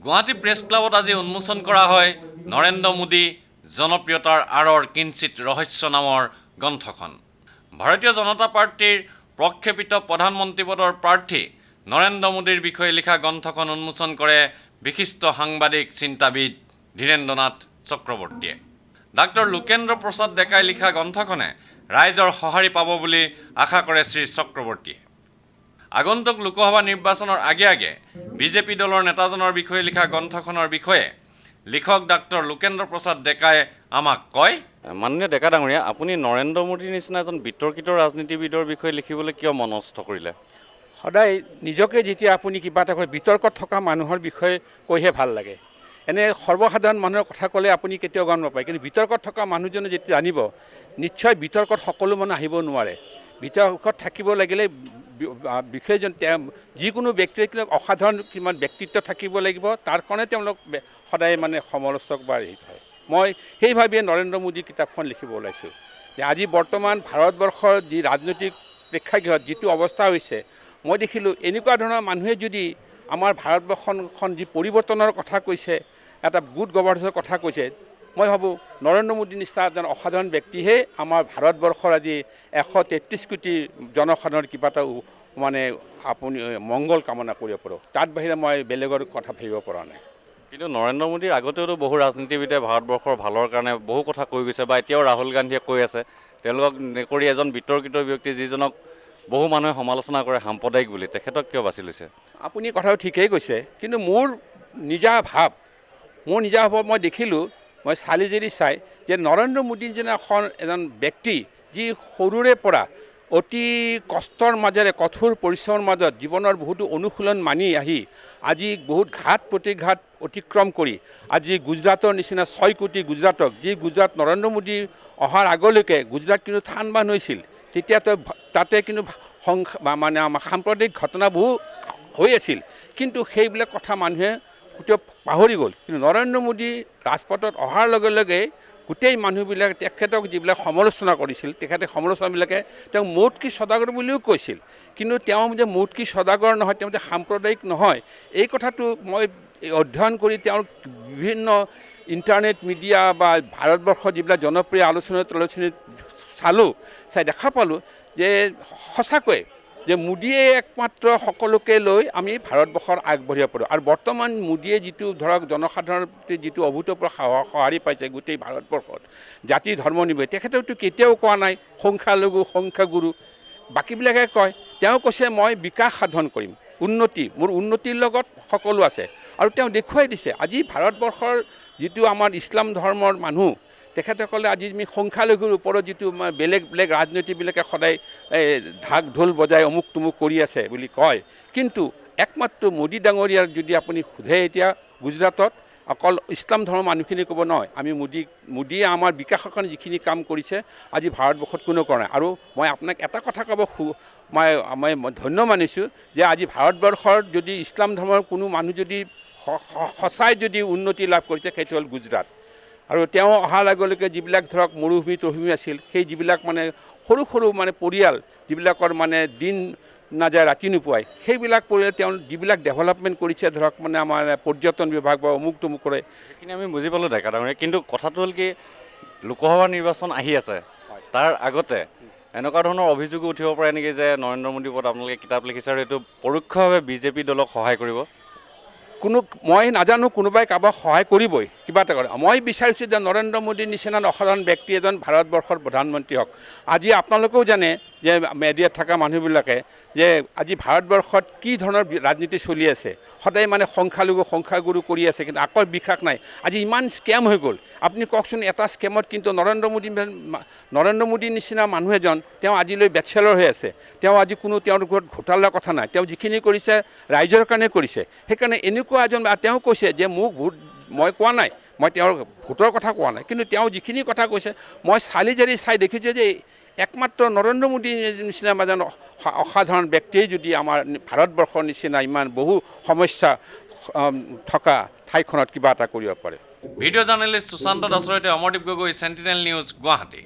Guwahati press ক্লাবত আজি উন্মোচন কৰা হয় নৰেন্দ্ৰ মোদী জনপ্ৰিয়তাৰ আঁৰৰ কিঞ্চিত ৰহস্য নামৰ গ্ৰন্থখন। ভাৰতীয় জনতা পাৰ্টিৰ প্ৰক্ষেপিত প্ৰধানমন্ত্ৰী পদৰ প্ৰাৰ্থী নৰেন্দ্ৰ মোদীৰ বিষয়ে লিখা গ্ৰন্থখন উন্মোচন কৰে বিশিষ্ট সাংবাদিক চিন্তাবিদ ধীৰেন্দ্ৰনাথ চক্ৰৱৰ্তীয়ে। ডাক্তৰ লোকেন্দ্ৰ প্ৰসাদ ডেকাই লিখা গ্ৰন্থখনে ৰাইজৰ সঁহাৰি পাব বুলি আশা কৰে শ্ৰী চক্ৰৱৰ্তীয়ে। আগন্তুক লোকসভা নিৰ্বাচনৰ আগে বিজেপি দলৰ নেতাজনৰ বিষয়ে লিখা গ্ৰন্থখনৰ বিষয়ে লিখক ডাক্তৰ লোকেন্দ্ৰ প্ৰসাদ ডেকাই আমাক কয়। মাননীয় ডেকা ডাঙৰীয়া, আপুনি নৰেন্দ্ৰ মোদীৰ নিচিনা এজন বিতৰ্কিত ৰাজনীতিবিদৰ বিষয়ে লিখিবলৈ কিয় মনস্থ কৰিলে? সদায় নিজকে যেতিয়া আপুনি কিবা এটা কৰে বিতৰ্কত থকা মানুহৰ বিষয়ে কৈহে ভাল লাগে। এনে সৰ্বসাধাৰণ মানুহৰ কথা ক'লে আপুনি কেতিয়াও গম নাপায়, কিন্তু বিতৰ্কত থকা মানুহজনে যেতিয়া জানিব নিশ্চয় বিতৰ্কত সকলো মানুহ আহিব নোৱাৰে। বিতৰ্কত থাকিব লাগিলে বিষয়জন যিকোনো ব্যক্তিৰ অসাধাৰণ কিমান ব্যক্তিত্ব থাকিব লাগিব, তাৰ কাৰণে তেওঁলোক সদায় সমালোচক বা হেৰি হয়। মই সেইভাৱে নৰেন্দ্ৰ মোদী কিতাপখন লিখিব ওলাইছোঁ যে আজি বৰ্তমান ভাৰতবৰ্ষৰ যি ৰাজনৈতিক প্ৰেক্ষাগৃহত যিটো অৱস্থা হৈছে, মই দেখিলোঁ এনেকুৱা ধৰণৰ মানুহে যদি আমাৰ ভাৰতবৰ্ষখন যি পৰিৱৰ্তনৰ কথা কৈছে, এটা গুড গভৰ্নেন্সৰ কথা কৈছে, মই ভাবোঁ নৰেন্দ্ৰ মোদীৰ নিচিনা এজন অসাধাৰণ ব্যক্তিহে আমাৰ ভাৰতবৰ্ষৰ আজি 133 কোটি জনসাধাৰণৰ কিবা এটা আপুনি মংগল কামনা কৰিব পাৰোঁ। তাত বাহিৰে মই বেলেগৰ কথা ভাবিব পৰা নাই। কিন্তু নৰেন্দ্ৰ মোদীৰ আগতেওতো বহু ৰাজনীতিবিদে ভাৰতবৰ্ষৰ ভালৰ কাৰণে বহু কথা কৈ গৈছে, বা এতিয়াও ৰাহুল গান্ধীয়ে কৈ আছে। তেওঁলোকক নকৰি এজন বিতৰ্কিত ব্যক্তি যিজনক বহু মানুহে সমালোচনা কৰে সাম্প্ৰদায়িক বুলি, তেখেতক কিয় বাছি লৈছে? আপুনি কথাটো ঠিকেই কৈছে, কিন্তু মোৰ নিজা ভাৱ মই দেখিলোঁ, মই চালি জাৰি চাই যে নৰেন্দ্ৰ মোদী যেনে এজন ব্যক্তি যি সৰুৰে পৰা অতি কষ্টৰ মাজেৰে কঠোৰ পৰিশ্ৰমৰ মাজত জীৱনৰ বহুতো অনুশীলন মানি আহি আজি বহুত ঘাত প্ৰতিঘাত অতিক্ৰম কৰি আজি গুজৰাটৰ নিচিনা 6 কোটি গুজৰাটক, যি গুজৰাট নৰেন্দ্ৰ মোদী অহাৰ আগলৈকে গুজৰাট কিন্তু থান বান হৈছিল, তেতিয়াতো তাতে কিন্তু আমাৰ সাম্প্ৰদায়িক ঘটনা বহু হৈ আছিল, কিন্তু সেইবিলাক কথা মানুহে গোটেই পাহৰি গ'ল। কিন্তু নৰেন্দ্ৰ মোদী ৰাজপথত অহাৰ লগে লগে গোটেই মানুহবিলাক তেখেতক যিবিলাক সমালোচনা কৰিছিল, তেখেতে সমালোচনাবিলাকে তেওঁক মৌত কি সদাগৰ বুলিও কৈছিল। কিন্তু তেওঁ যে মৌত কি সদাগৰ নহয়, তেওঁ যে সাম্প্ৰদায়িক নহয়, এই কথাটো মই অধ্যয়ন কৰি তেওঁৰ বিভিন্ন ইণ্টাৰনেট মিডিয়া বা ভাৰতবৰ্ষৰ যিবিলাক জনপ্ৰিয় আলোচনী চাই দেখা পালোঁ যে সঁচাকৈ যে মোদীয়ে একমাত্ৰ সকলোকে লৈ আমি ভাৰতবৰ্ষৰ আগবাঢ়িব পাৰোঁ। আৰু বৰ্তমান মোদীয়ে যিটো ধৰক জনসাধাৰণৰ যিটো অভূতপূৰ্ব সঁহাৰি পাইছে গোটেই ভাৰতবৰ্ষত, জাতি ধৰ্ম নিৰ্বিশেষে, তেখেতেওতো কেতিয়াও কোৱা নাই সংখ্যালঘু সংখ্যাগুৰু, বাকীবিলাকে কয়। তেওঁ কৈছে মই বিকাশ সাধন কৰিম, মোৰ উন্নতিৰ লগত সকলো আছে। আৰু তেওঁ দেখুৱাই দিছে আজি ভাৰতবৰ্ষৰ যিটো আমাৰ ইছলাম ধৰ্মৰ মানুহ, তেখেতসকলে আজি আমি সংখ্যালঘুৰ ওপৰত যিটো বেলেগ ৰাজনীতিবিলাকে সদায় ঢাক ঢোল বজাই অমুক তুমুক কৰি আছে বুলি কয়, কিন্তু একমাত্ৰ মোদী ডাঙৰীয়াক যদি আপুনি সোধে এতিয়া গুজৰাটত অকল ইছলাম ধৰ্মৰ মানুহখিনি ক'ব নহয়, আমি মোদীয়ে আমাৰ বিকাশৰ কাৰণে যিখিনি কাম কৰিছে আজি ভাৰতবৰ্ষত কোনো কৰা নাই। আৰু মই আপোনাক এটা কথা ক'ব মই ধন্য মানিছোঁ যে আজি ভাৰতবৰ্ষৰ যদি ইছলাম ধৰ্মৰ কোনো মানুহ যদি সঁচাই যদি উন্নতি লাভ কৰিছে, সেইটো হ'ল গুজৰাট। আৰু তেওঁ অহাৰ লগে লগে যিবিলাক ধৰক মৰুভূমি আছিল, সেই যিবিলাক সৰু পৰিয়াল যিবিলাকৰ দিন নাযায় ৰাতি নোপোৱাই, সেইবিলাক পৰিয়াল তেওঁ যিবিলাক ডেভেলপমেণ্ট কৰিছে ধৰক আমাৰ পৰ্যটন বিভাগ বা অমুক তমুক কৰে, সেইখিনি আমি বুজি পালোঁ ডেকা ডাঙৰীয়া। কিন্তু কথাটো হ'ল কি, লোকসভা নিৰ্বাচন আহি আছে, তাৰ আগতে এনেকুৱা ধৰণৰ অভিযোগো উঠিব পাৰে নেকি যে নৰেন্দ্ৰ মোদীৰ ওপৰত আপোনালোকে কিতাপ লিখিছে আৰু এইটো পৰোক্ষভাৱে বিজেপি দলক সহায় কৰিব? মই নাজানো, কোনোবাই কাৰোবাক সহায় কৰিবই কিবা এটা কৰে। মই বিচাৰিছোঁ যে নৰেন্দ্ৰ মোদীৰ নিচিনা অসাধাৰণ ব্যক্তি এজন ভাৰতবৰ্ষৰ প্ৰধানমন্ত্ৰী হওক। আজি আপোনালোকেও জানে যে মেডিয়াত থকা মানুহবিলাকে যে আজি ভাৰতবৰ্ষত কি ধৰণৰ ৰাজনীতি চলি আছে, সদায় সংখ্যালঘু সংখ্যাগুৰু কৰি আছে, কিন্তু আকৌ বিশ্বাস নাই। আজি ইমান স্কেম হৈ গ'ল, আপুনি কওকচোন, এটা স্কেমত কিন্তু নৰেন্দ্ৰ মোদীৰ নিচিনা মানুহ এজন তেওঁ আজিলৈ বেচেলৰ হৈ আছে, তেওঁ আজি তেওঁৰ ঘৰত ঘোটালাৰ কথা নাই, তেওঁ যিখিনি কৰিছে ৰাইজৰ কাৰণে কৰিছে। সেইকাৰণে এনেকুৱা এজন তেওঁ কৈছে যে মোক মই কোৱা নাই, মই তেওঁৰ ভোটৰ কথা কোৱা নাই, কিন্তু তেওঁ যিখিনি কথা কৈছে মই চালি জাৰি চাই দেখিছোঁ যে একমাত্ৰ নৰেন্দ্ৰ মোদীৰ নিচিনা এজন অসাধাৰণ ব্যক্তিয়ে যদি আমাৰ ভাৰতবৰ্ষৰ নিচিনা ইমান বহু সমস্যা থকা ঠাইখনত কিবা এটা কৰিব পাৰে। ভিডিঅ' জাৰ্নেলিষ্ট সুশান্ত দাসৰ সৈতে অমৰদীপ গগৈ, চেণ্টিনেল নিউজ, গুৱাহাটী।